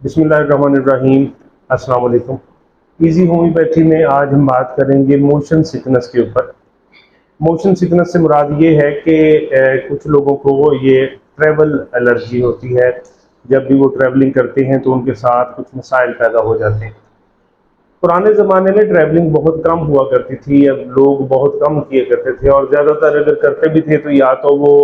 बिस्मिल्लाहिर्रहमानिर्रहीम। अस्सलाम वालेकुम। इजी होम्योपैथी में आज हम बात करेंगे मोशन सिकनेस के ऊपर। मोशन सिकनेस से मुराद ये है कि कुछ लोगों को ये ट्रैवल एलर्जी होती है। जब भी वो ट्रैवलिंग करते हैं तो उनके साथ कुछ मसाइल पैदा हो जाते हैं। पुराने ज़माने में ट्रैवलिंग बहुत कम हुआ करती थी, अब लोग बहुत कम किए करते थे और ज़्यादातर अगर करते भी थे तो या तो वो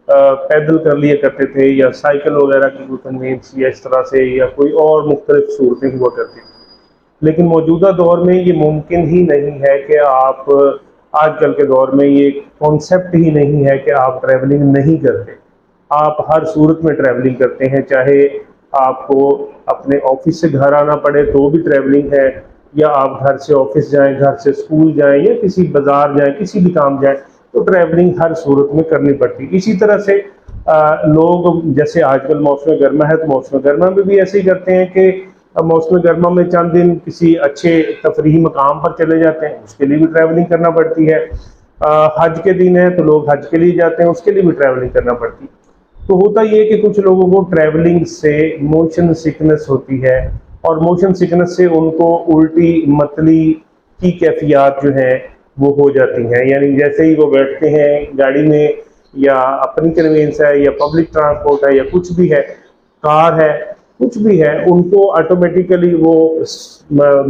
पैदल कर लिया करते थे या साइकिल वगैरह की कोई कन्वेंस या इस तरह से या कोई और मुख्तलिफ सूरतें हुआ करती थी। लेकिन मौजूदा दौर में ये मुमकिन ही नहीं है कि आप आजकल के दौर में ये कॉन्सेप्ट ही नहीं है कि आप ट्रैवलिंग नहीं करते। आप हर सूरत में ट्रैवलिंग करते हैं, चाहे आपको अपने ऑफिस से घर आना पड़े तो भी ट्रैवलिंग है, या आप घर से ऑफिस जाएं, घर से स्कूल जाएं या किसी बाजार जाएं, किसी भी काम जाएं, तो ट्रैवलिंग हर सूरत में करनी पड़ती है। इसी तरह से लोग जैसे आजकल मौसम गर्मा है तो मौसम गर्मा में भी ऐसे ही करते हैं कि मौसम गर्मा में चंद दिन किसी अच्छे तफरीही मकाम पर चले जाते हैं, उसके लिए भी ट्रैवलिंग करना पड़ती है। हज के दिन है तो लोग हज के लिए जाते हैं, उसके लिए भी ट्रैवलिंग करना पड़ती है। तो होता ये कि कुछ लोगों को ट्रैवलिंग से मोशन सिकनेस होती है और मोशन सिकनेस से उनको उल्टी मतली की कैफियत जो है वो हो जाती हैं। यानी जैसे ही वो बैठते हैं गाड़ी में या अपनी कन्वेंस है या पब्लिक ट्रांसपोर्ट है या कुछ भी है, कार है, कुछ भी है, उनको ऑटोमेटिकली वो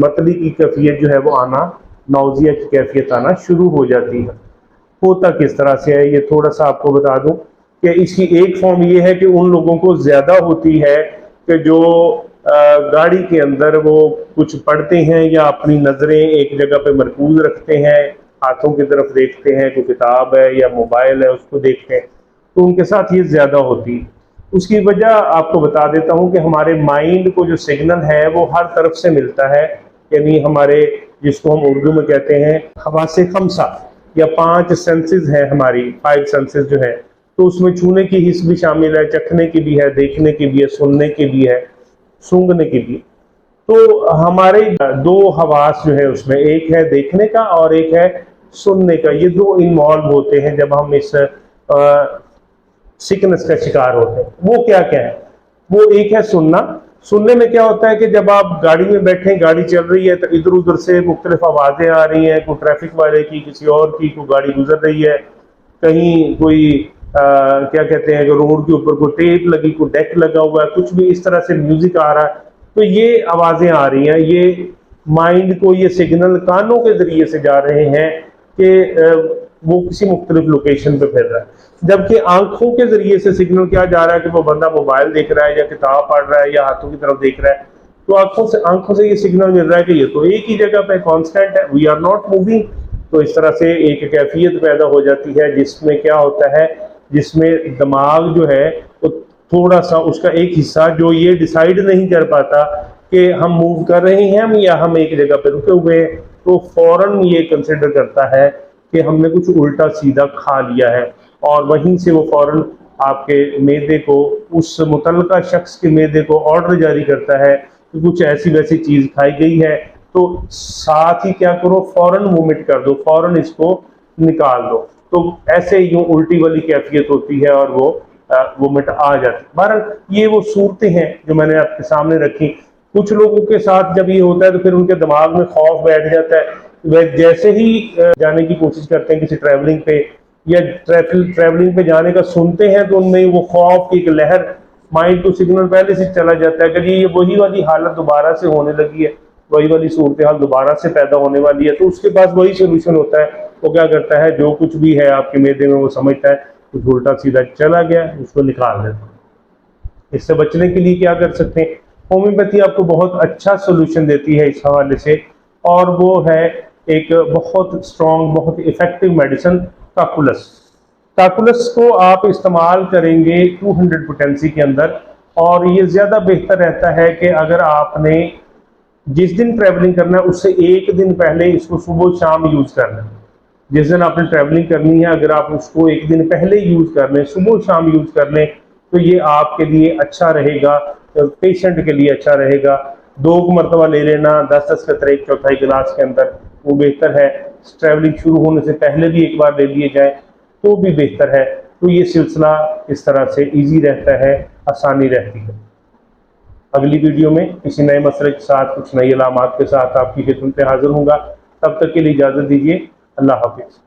मतली की कैफियत जो है वो आना, नौजिया की कैफियत आना शुरू हो जाती है। होता किस तरह से है ये थोड़ा सा आपको बता दूं कि इसकी एक फॉर्म ये है कि उन लोगों को ज़्यादा होती है कि जो गाड़ी के अंदर वो कुछ पढ़ते हैं या अपनी नज़रें एक जगह पे मरकूज रखते हैं, हाथों की तरफ देखते हैं, कोई किताब है या मोबाइल है उसको देखते हैं, तो उनके साथ ये ज़्यादा होती है। उसकी वजह आपको बता देता हूँ कि हमारे माइंड को जो सिग्नल है वो हर तरफ से मिलता है। यानी हमारे, जिसको हम उर्दू में कहते हैं हवासे खमसा या 5 सेंसेस हैं, हमारी 5 सेंसेस जो है, तो उसमें छूने की हिस्स भी शामिल है, चखने की भी है, देखने की भी है, सुनने की भी है, सूंघने की भी। तो हमारे 2 हवास जो है उसमें एक है देखने का और एक है सुनने का। ये 2 इन्वॉल्व होते हैं जब हम इस सिकनेस का शिकार होते हैं। वो क्या क्या है? वो एक है सुनना। सुनने में क्या होता है कि जब आप गाड़ी में बैठे, गाड़ी चल रही है तो इधर उधर से मुख्तलिफ आवाज़ें आ रही हैं, कोई ट्रैफिक वाले की, किसी और की, कोई गाड़ी गुजर रही है, कहीं कोई क्या कहते हैं कि रोड के ऊपर कोई टेप लगी, कोई डेक लगा हुआ है, कुछ भी इस तरह से म्यूजिक आ रहा है, तो ये आवाज़ें आ रही हैं, ये माइंड को ये सिग्नल कानों के ज़रिए से जा रहे हैं कि वो किसी मुख्तलिफ लोकेशन पे फिर रहा है। जबकि आंखों के जरिए से सिग्नल क्या जा रहा है कि वो बंदा मोबाइल देख रहा है या किताब पढ़ रहा है या हाथों की तरफ देख रहा है, तो आंखों से ये सिग्नल मिल रहा है कि ये तो एक ही जगह पे कांस्टेंट है, वी आर नॉट मूविंग। तो इस तरह से एक कैफियत पैदा हो जाती है जिसमें क्या होता है, जिसमें दिमाग जो है वो थोड़ा सा उसका एक हिस्सा जो ये डिसाइड नहीं कर पाता कि हम मूव कर रहे हैं या हम एक जगह पे रुके हुए हैं, तो फौरन ये कंसिडर करता है कि हमने कुछ उल्टा सीधा खा लिया है और वहीं से वो फौरन आपके मैदे को, उस मुतल्लिका शख्स के मैदे को ऑर्डर जारी करता है कि कुछ ऐसी वैसी चीज़ खाई गई है, तो साथ ही क्या करो, फौरन वोमिट कर दो, फौरन इसको निकाल दो। तो ऐसे यूं उल्टी वाली कैफियत होती है और वो वोमिट आ जाती है। बहरहाल ये वो सूरतें हैं जो मैंने आपके सामने रखी। कुछ लोगों के साथ जब ये होता है तो फिर उनके दिमाग में खौफ बैठ जाता है, वह जैसे ही जाने की कोशिश करते हैं किसी ट्रैवलिंग पे या ट्रैवलिंग पे जाने का सुनते हैं तो उनमें वो खौफ की एक लहर, माइंड को सिग्नल पहले से चला जाता है कि ये वही वाली हालत दोबारा से होने लगी है, वही वाली सूरत हाल दोबारा से पैदा होने वाली है। तो उसके पास वही सोल्यूशन होता है, वो क्या करता है, जो कुछ भी है आपके मैदे में वो समझता है कुछ उल्टा सीधा चला गया, उसको निकाल देता है। इससे बचने के लिए क्या कर सकते हैं? होम्योपैथी आपको बहुत अच्छा सोल्यूशन देती है इस हवाले से, और वो है एक बहुत स्ट्रॉन्ग, बहुत इफेक्टिव मेडिसिन काकुलस। काकुलस को आप इस्तेमाल करेंगे 200 पोटेंसी के अंदर, और ये ज़्यादा बेहतर रहता है कि अगर आपने जिस दिन ट्रैवलिंग करना है उससे एक दिन पहले इसको सुबह शाम यूज़ करना है। जिस दिन आपने ट्रैवलिंग करनी है अगर आप उसको एक दिन पहले यूज़ कर लें, सुबह शाम यूज़ कर लें, तो ये आपके लिए अच्छा रहेगा, पेशेंट के लिए अच्छा रहेगा। 2 मरतबा ले लेना 10-10 कतरे 1/4 गिलास के अंदर, वो बेहतर है। ट्रैवलिंग शुरू होने से पहले भी एक बार ले लिए जाए तो भी बेहतर है। तो ये सिलसिला इस तरह से इजी रहता है, आसानी रहती है। अगली वीडियो में किसी नए मसले के साथ, कुछ नई अलामात के साथ आपकी खिदमत में हाजिर होऊंगा। तब तक के लिए इजाज़त दीजिए। अल्लाह हाफिज़।